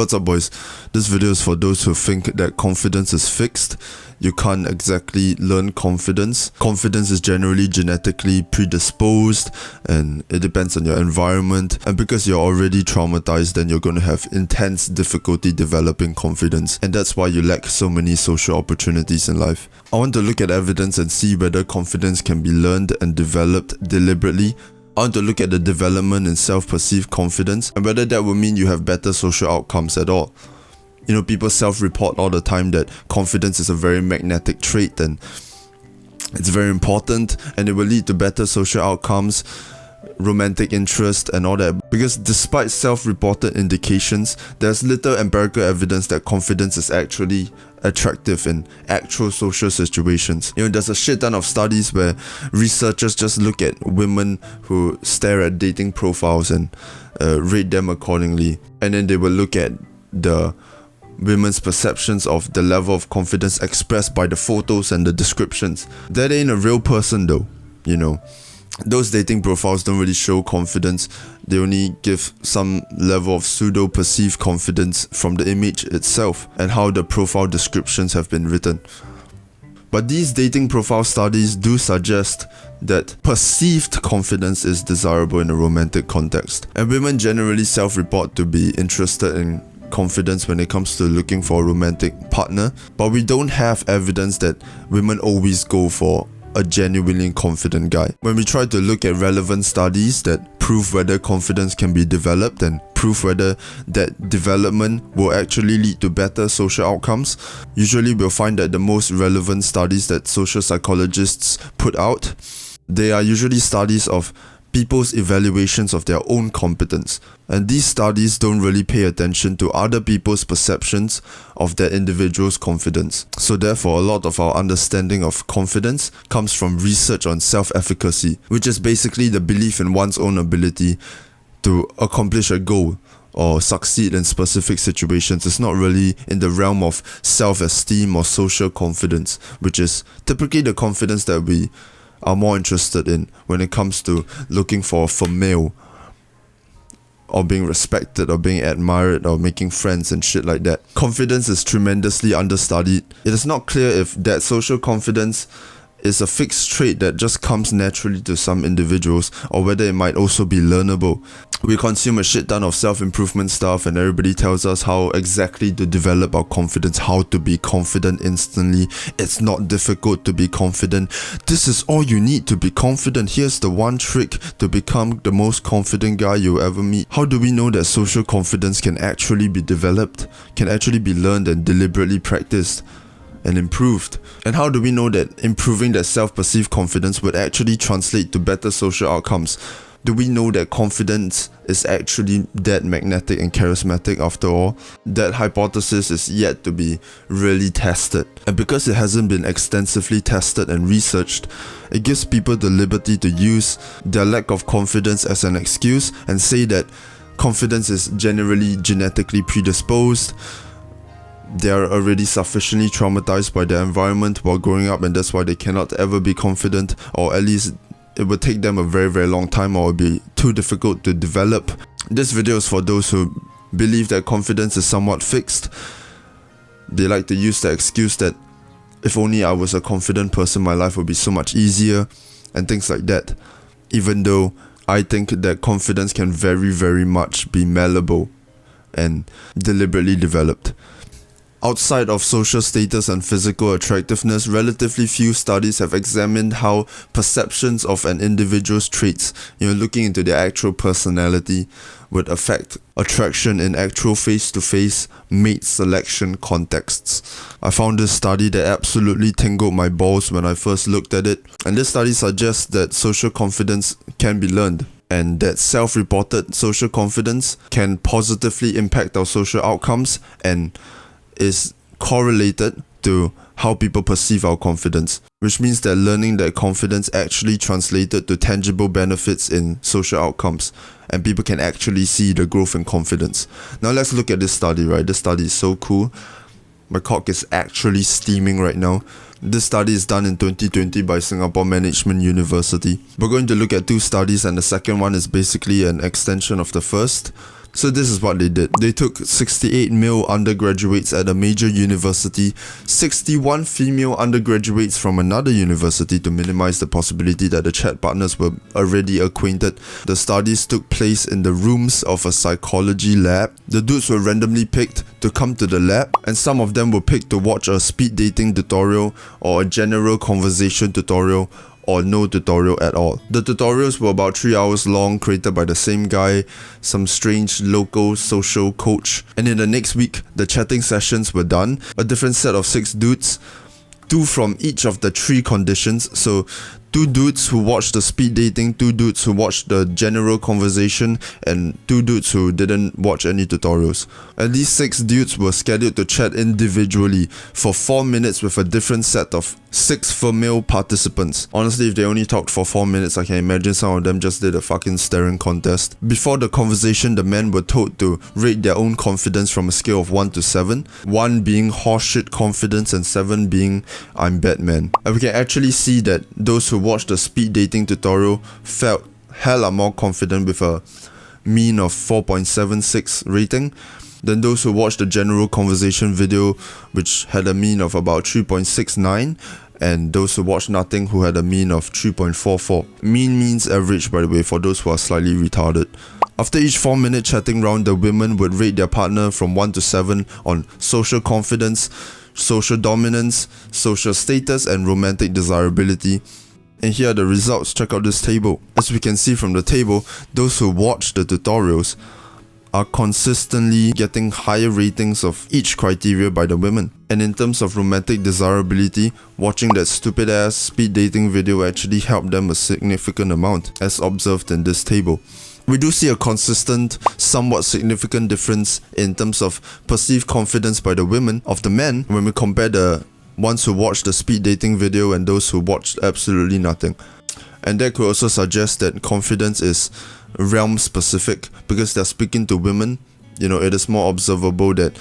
what's up, boys? This video is for those who think that confidence is fixed. You can't exactly learn confidence. Confidence is generally genetically predisposed and it depends on your environment. And because you're already traumatized, then you're going to have intense difficulty developing confidence. And that's why you lack so many social opportunities in life. I want to look at evidence and see whether confidence can be learned and developed deliberately. I want to look at the development in self-perceived confidence and whether that will mean you have better social outcomes at all. You know, people self-report all the time that confidence is a very magnetic trait and it's very important and it will lead to better social outcomes, romantic interest and all that. Because despite self-reported indications, there's little empirical evidence that confidence is actually attractive in actual social situations. You know, there's a shit ton of studies where researchers just look at women who stare at dating profiles and rate them accordingly. And then they will look at the women's perceptions of the level of confidence expressed by the photos and the descriptions. That ain't a real person though, you know. Those dating profiles don't really show confidence. They only give some level of pseudo-perceived confidence from the image itself and how the profile descriptions have been written. But these dating profile studies do suggest that perceived confidence is desirable in a romantic context. And women generally self-report to be interested in confidence when it comes to looking for a romantic partner. But we don't have evidence that women always go for a genuinely confident guy. When we try to look at relevant studies that prove whether confidence can be developed and prove whether that development will actually lead to better social outcomes, usually we'll find that the most relevant studies that social psychologists put out, they are usually studies of people's evaluations of their own competence. And these studies don't really pay attention to other people's perceptions of that individual's confidence. So therefore, a lot of our understanding of confidence comes from research on self-efficacy, which is basically the belief in one's own ability to accomplish a goal or succeed in specific situations. It's not really in the realm of self-esteem or social confidence, which is typically the confidence that we are more interested in when it comes to looking for male or being respected or being admired or making friends and shit like that. Confidence is tremendously understudied. It is not clear if that social confidence is a fixed trait that just comes naturally to some individuals or whether it might also be learnable. We consume a shit ton of self-improvement stuff and everybody tells us how exactly to develop our confidence, how to be confident instantly. It's not difficult to be confident. This is all you need to be confident. Here's the one trick to become the most confident guy you'll ever meet. How do we know that social confidence can actually be developed, can actually be learned and deliberately practiced and improved? And how do we know that improving that self-perceived confidence would actually translate to better social outcomes? Do we know that confidence is actually that magnetic and charismatic after all? That hypothesis is yet to be really tested. And because it hasn't been extensively tested and researched, it gives people the liberty to use their lack of confidence as an excuse and say that confidence is generally genetically predisposed. They are already sufficiently traumatized by their environment while growing up and that's why they cannot ever be confident, or at least it would take them a very, very long time or it would be too difficult to develop. This video is for those who believe that confidence is somewhat fixed. They like to use the excuse that if only I was a confident person, my life would be so much easier and things like that. Even though I think that confidence can very, very much be malleable and deliberately developed. Outside of social status and physical attractiveness, relatively few studies have examined how perceptions of an individual's traits, looking into their actual personality, would affect attraction in actual face-to-face mate selection contexts. I found this study that absolutely tingled my balls when I first looked at it. And this study suggests that social confidence can be learned, and that self-reported social confidence can positively impact our social outcomes and is correlated to how people perceive our confidence, which means that learning that confidence actually translated to tangible benefits in social outcomes and people can actually see the growth in confidence. Now let's look at this study, right? This study is so cool. My cock is actually steaming right now. This study is done in 2020 by Singapore Management University. We're going to look at two studies and the second one is basically an extension of the first. So this is what they did. They took 68 male undergraduates at a major university, 61 female undergraduates from another university to minimize the possibility that the chat partners were already acquainted. The studies took place in the rooms of a psychology lab. The dudes were randomly picked to come to the lab, and some of them were picked to watch a speed dating tutorial or a general conversation tutorial or no tutorial at all. The tutorials were about 3 hours long, created by the same guy, some strange local social coach. And in the next week, the chatting sessions were done. A different set of 6 dudes, 2 from each of the 3 conditions. So 2 dudes who watched the speed dating, 2 dudes who watched the general conversation, and 2 dudes who didn't watch any tutorials. And these 6 dudes were scheduled to chat individually for 4 minutes with a different set of 6 female participants. Honestly, if they only talked for 4 minutes, I can imagine some of them just did a fucking staring contest. Before the conversation, the men were told to rate their own confidence from a scale of 1 to 7. 1 being horseshit confidence and 7 being I'm Batman. And we can actually see that those who watched the speed dating tutorial felt hella more confident with a mean of 4.76 rating than those who watched the general conversation video, which had a mean of about 3.69, and those who watched nothing, who had a mean of 3.44. Mean means average, by the way, for those who are slightly retarded. After each 4-minute chatting round, the women would rate their partner from 1 to 7 on social confidence, social dominance, social status, and romantic desirability. And here are the results. Check out this table. As we can see from the table, those who watch the tutorials are consistently getting higher ratings of each criteria by the women. And in terms of romantic desirability, watching that stupid ass speed dating video actually helped them a significant amount, as observed in this table. We do see a consistent, somewhat significant difference in terms of perceived confidence by the women of the men when we compare the ones who watched the speed dating video and those who watched absolutely nothing. And that could also suggest that confidence is realm specific, because they're speaking to women. You know, it is more observable that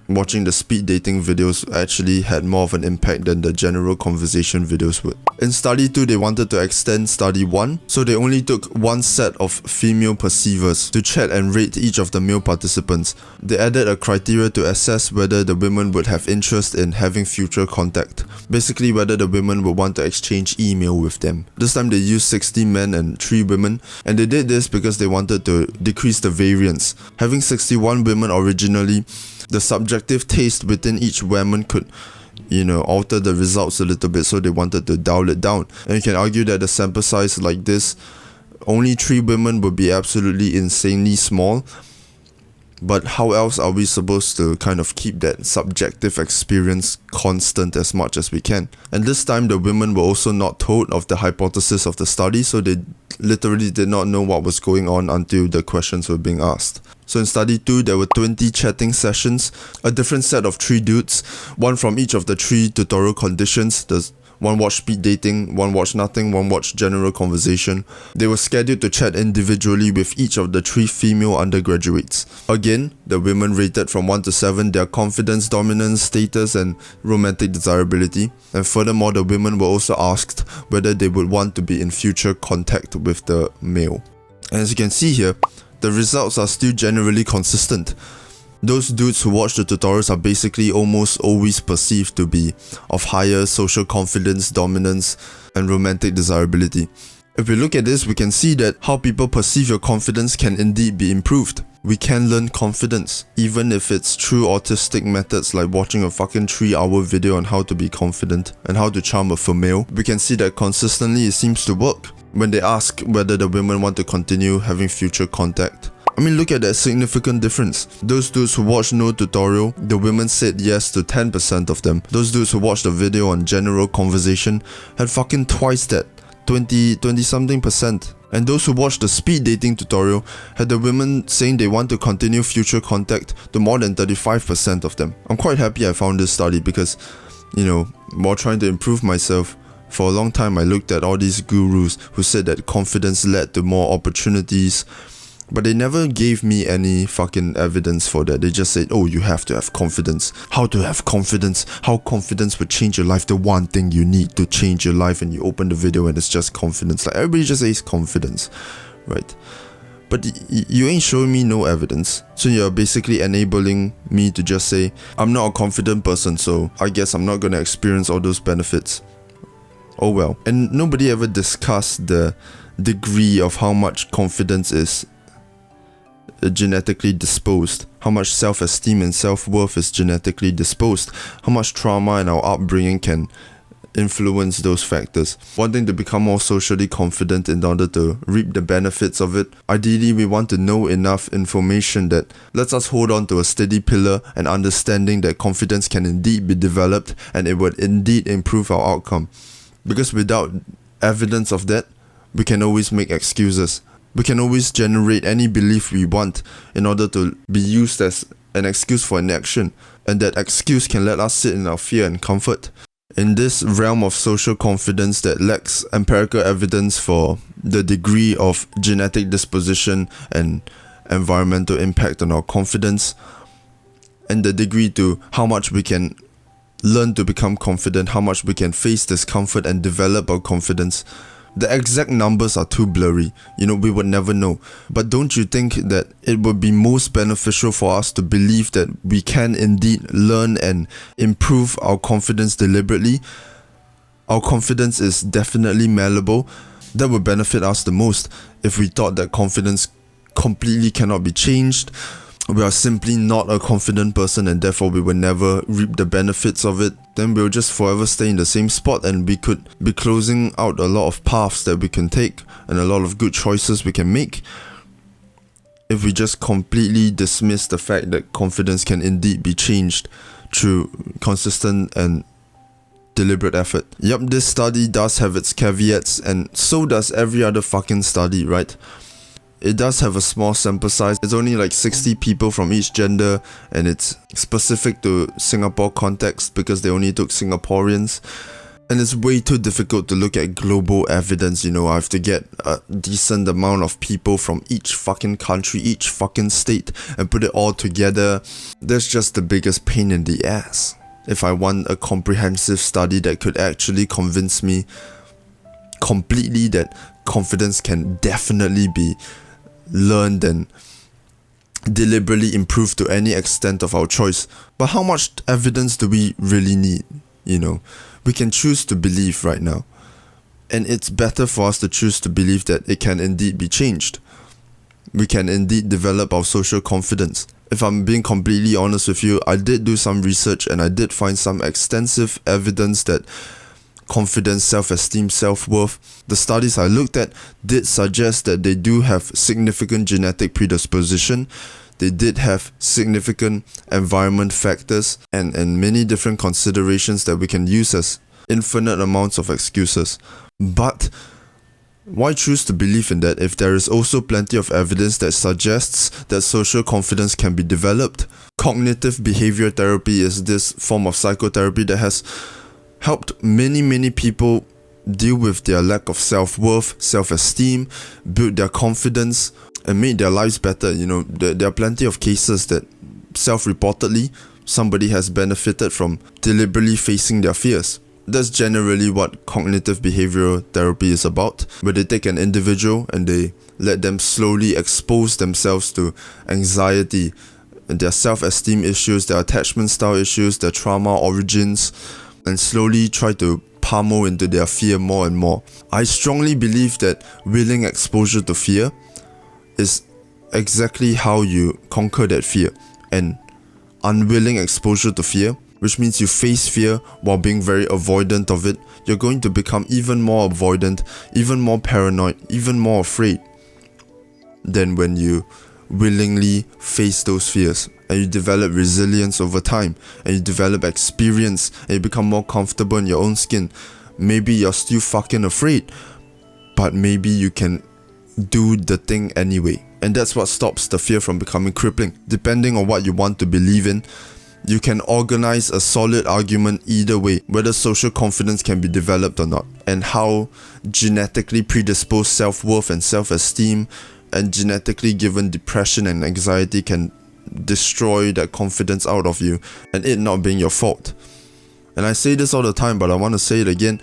watching the speed dating videos actually had more of an impact than the general conversation videos would. In study 2, they wanted to extend study 1, so they only took 1 set of female perceivers to chat and rate each of the male participants. They added a criteria to assess whether the women would have interest in having future contact. Basically, whether the women would want to exchange email with them. This time they used 60 men and 3 women, and they did this because they wanted to decrease the variance. Having 61 women originally, the subjective taste within each woman could, alter the results a little bit, so they wanted to dial it down. And you can argue that a sample size like this, only 3 women would be absolutely insanely small. But how else are we supposed to kind of keep that subjective experience constant as much as we can? And this time the women were also not told of the hypothesis of the study, so they literally did not know what was going on until the questions were being asked. So in study 2, there were 20 chatting sessions, a different set of 3 dudes, 1 from each of the 3 tutorial conditions. There's 1 watched speed dating, 1 watched nothing, 1 watched general conversation. They were scheduled to chat individually with each of the 3 female undergraduates. Again, the women rated from 1 to 7 their confidence, dominance, status, and romantic desirability. And furthermore, the women were also asked whether they would want to be in future contact with the male. And as you can see here, the results are still generally consistent. Those dudes who watch the tutorials are basically almost always perceived to be of higher social confidence, dominance, and romantic desirability. If we look at this, we can see that how people perceive your confidence can indeed be improved. We can learn confidence, even if it's through autistic methods like watching a fucking 3-hour video on how to be confident and how to charm a female. We can see that consistently it seems to work when they ask whether the women want to continue having future contact. I mean, look at that significant difference. Those dudes who watched no tutorial, the women said yes to 10% of them. Those dudes who watched a video on general conversation had fucking twice that, 20 something percent. And those who watched the speed dating tutorial had the women saying they want to continue future contact to more than 35% of them. I'm quite happy I found this study because, while trying to improve myself, for a long time I looked at all these gurus who said that confidence led to more opportunities, but they never gave me any fucking evidence for that. They just said, oh, you have to have confidence. How to have confidence? How confidence would change your life? The one thing you need to change your life, and you open the video and it's just confidence. Like, everybody just says confidence, right? But you ain't showing me no evidence. So you're basically enabling me to just say, I'm not a confident person, so I guess I'm not going to experience all those benefits. Oh well. And nobody ever discussed the degree of how much confidence is genetically disposed, how much self-esteem and self-worth is genetically disposed, how much trauma in our upbringing can influence those factors. Wanting to become more socially confident in order to reap the benefits of it, ideally we want to know enough information that lets us hold on to a steady pillar and understanding that confidence can indeed be developed and it would indeed improve our outcome. Because without evidence of that, we can always make excuses. We can always generate any belief we want in order to be used as an excuse for inaction, and that excuse can let us sit in our fear and comfort. In this realm of social confidence that lacks empirical evidence for the degree of genetic disposition and environmental impact on our confidence, and the degree to how much we can learn to become confident, how much we can face discomfort and develop our confidence, the exact numbers are too blurry. We would never know. But don't you think that it would be most beneficial for us to believe that we can indeed learn and improve our confidence deliberately? Our confidence is definitely malleable. That would benefit us the most. If we thought that confidence completely cannot be changed, we are simply not a confident person and therefore we will never reap the benefits of it, then we'll just forever stay in the same spot and we could be closing out a lot of paths that we can take and a lot of good choices we can make if we just completely dismiss the fact that confidence can indeed be changed through consistent and deliberate effort. Yep, this study does have its caveats, and so does every other fucking study, right? It does have a small sample size. It's only like 60 people from each gender, and it's specific to Singapore context because they only took Singaporeans. And it's way too difficult to look at global evidence, I have to get a decent amount of people from each fucking country, each fucking state, and put it all together. That's just the biggest pain in the ass. If I want a comprehensive study that could actually convince me completely that confidence can definitely be learned and deliberately improved to any extent of our choice. But how much evidence do we really need? We can choose to believe right now, and it's better for us to choose to believe that it can indeed be changed. We can indeed develop our social confidence. If I'm being completely honest with you, I did do some research and I did find some extensive evidence that confidence, self-esteem, self-worth, the studies I looked at did suggest that they do have significant genetic predisposition. They did have significant environment factors and many different considerations that we can use as infinite amounts of excuses. But why choose to believe in that if there is also plenty of evidence that suggests that social confidence can be developed? Cognitive behavior therapy is this form of psychotherapy that has helped many people deal with their lack of self-worth, self-esteem, build their confidence, and made their lives better. There are plenty of cases that self-reportedly somebody has benefited from deliberately facing their fears. That's generally what cognitive behavioral therapy is about, where they take an individual and they let them slowly expose themselves to anxiety, their self-esteem issues, their attachment style issues, their trauma origins, and slowly try to pummel into their fear more and more. I strongly believe that willing exposure to fear is exactly how you conquer that fear. And unwilling exposure to fear, which means you face fear while being very avoidant of it, you're going to become even more avoidant, even more paranoid, even more afraid than when you willingly face those fears. And you develop resilience over time, and you develop experience, and you become more comfortable in your own skin. Maybe you're still fucking afraid, but maybe you can do the thing anyway. And that's what stops the fear from becoming crippling. Depending on what you want to believe in, you can organize a solid argument either way, whether social confidence can be developed or not, and how genetically predisposed self-worth and self-esteem and genetically given depression and anxiety can destroy that confidence out of you, and it not being your fault. And I say this all the time, but I want to say it again.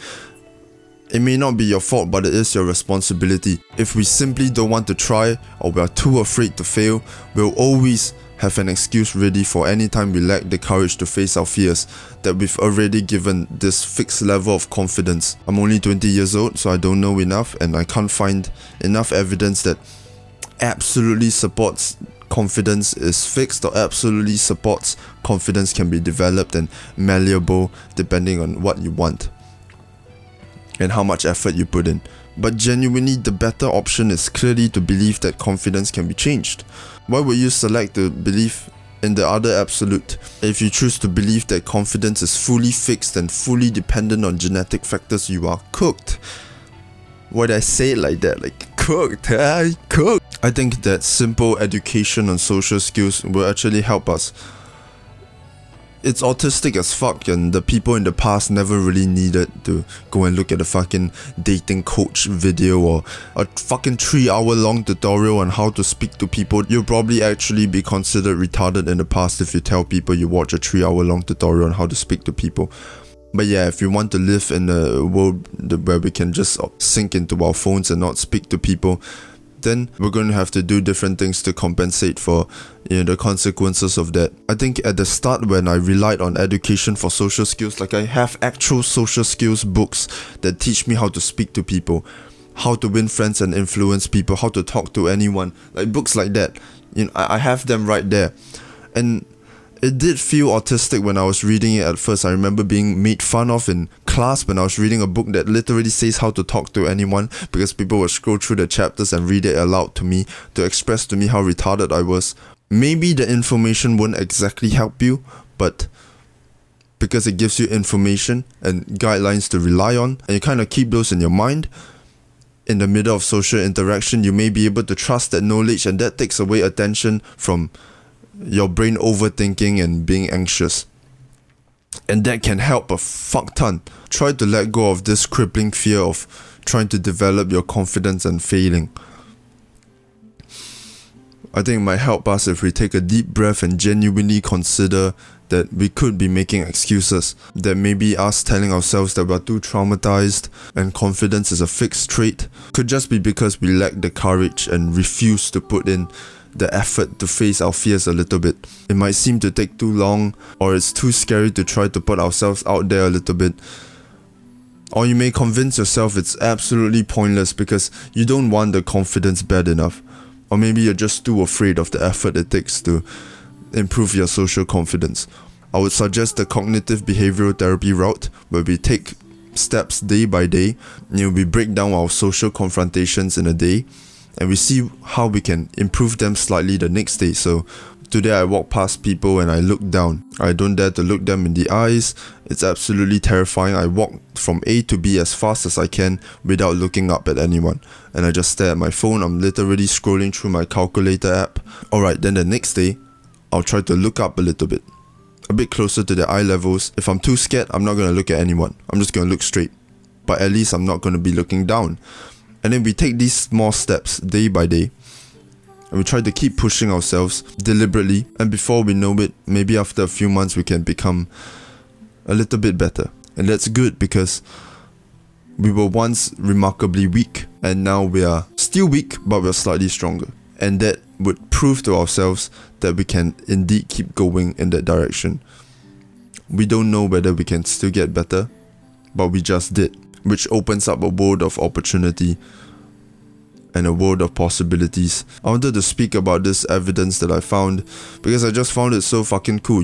It may not be your fault, but it is your responsibility. If we simply don't want to try, or we are too afraid to fail, we'll always have an excuse ready for any time we lack the courage to face our fears, that we've already given this fixed level of confidence. I'm only 20 years old, so I don't know enough, and I can't find enough evidence that absolutely supports confidence is fixed or absolutely supports confidence can be developed and malleable depending on what you want and how much effort you put in. But genuinely, the better option is clearly to believe that confidence can be changed. Why would you select the belief in the other absolute? If you choose to believe that confidence is fully fixed and fully dependent on genetic factors, you are cooked. Why did I say it like that? Like, cooked, cooked. I think that simple education on social skills will actually help us. It's autistic as fuck, and the people in the past never really needed to go and look at a fucking dating coach video or a fucking 3-hour long tutorial on how to speak to people. You'll probably actually be considered retarded in the past if you tell people you watch a 3-hour long tutorial on how to speak to people. But yeah, if you want to live in a world where we can just sink into our phones and not speak to people, then we're going to have to do different things to compensate for, the consequences of that. I think at the start, when I relied on education for social skills, like I have actual social skills books that teach me how to speak to people, how to win friends and influence people, how to talk to anyone, like books like that. I have them right there. And it did feel autistic when I was reading it at first. I remember being made fun of in class when I was reading a book that literally says how to talk to anyone, because people would scroll through the chapters and read it aloud to me to express to me how retarded I was. Maybe the information won't exactly help you, but because it gives you information and guidelines to rely on, and you kind of keep those in your mind, in the middle of social interaction, you may be able to trust that knowledge, and that takes away attention from your brain overthinking and being anxious. And that can help a fuck ton. Try to let go of this crippling fear of trying to develop your confidence and failing. I think it might help us if we take a deep breath and genuinely consider that we could be making excuses. That maybe us telling ourselves that we're too traumatized and confidence is a fixed trait could just be because we lack the courage and refuse to put in the effort to face our fears a little bit. It might seem to take too long, or it's too scary to try to put ourselves out there a little bit. Or you may convince yourself it's absolutely pointless because you don't want the confidence bad enough. Or maybe you're just too afraid of the effort it takes to improve your social confidence. I would suggest the cognitive behavioral therapy route, where we take steps day by day. We break down our social confrontations in a day, and we see how we can improve them slightly the next day. So today I walk past people and I look down. I don't dare to look them in the eyes. It's absolutely terrifying. I walk from A to B as fast as I can without looking up at anyone. And I just stare at my phone. I'm literally scrolling through my calculator app. Alright, then the next day, I'll try to look up a little bit. A bit closer to their eye levels. If I'm too scared, I'm not going to look at anyone. I'm just going to look straight. But at least I'm not going to be looking down. And then we take these small steps day by day, and we try to keep pushing ourselves deliberately, and before we know it, maybe after a few months we can become a little bit better. And that's good, because we were once remarkably weak, and now we are still weak, but we're slightly stronger. And that would prove to ourselves that we can indeed keep going in that direction. We don't know whether we can still get better, but we just did, which opens up a world of opportunity and a world of possibilities. I wanted to speak about this evidence that I found because I just found it so fucking cool.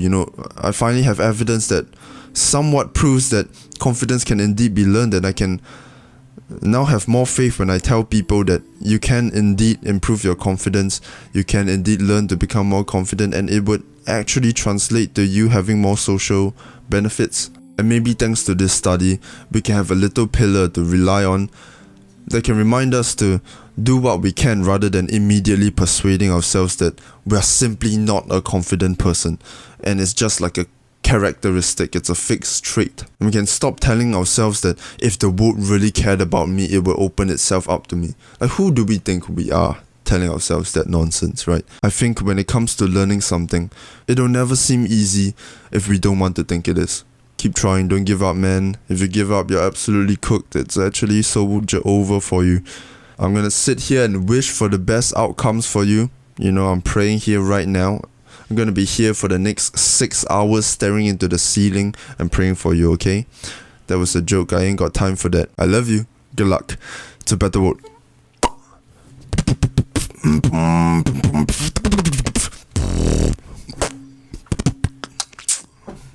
I finally have evidence that somewhat proves that confidence can indeed be learned, and I can now have more faith when I tell people that you can indeed improve your confidence, you can indeed learn to become more confident, and it would actually translate to you having more social benefits. And maybe thanks to this study, we can have a little pillar to rely on that can remind us to do what we can rather than immediately persuading ourselves that we are simply not a confident person and it's just like a characteristic, it's a fixed trait. And we can stop telling ourselves that if the world really cared about me, it will open itself up to me. Like, who do we think we are telling ourselves that nonsense, right? I think when it comes to learning something, it'll never seem easy if we don't want to think it is. Keep trying, don't give up, man. If you give up, you're absolutely cooked. It's actually so over for you. I'm gonna sit here and wish for the best outcomes for you. You know, I'm praying here right now. I'm gonna be here for the next 6 hours staring into the ceiling and praying for you, okay? That was a joke. I ain't got time for that. I love you. Good luck. It's a better world.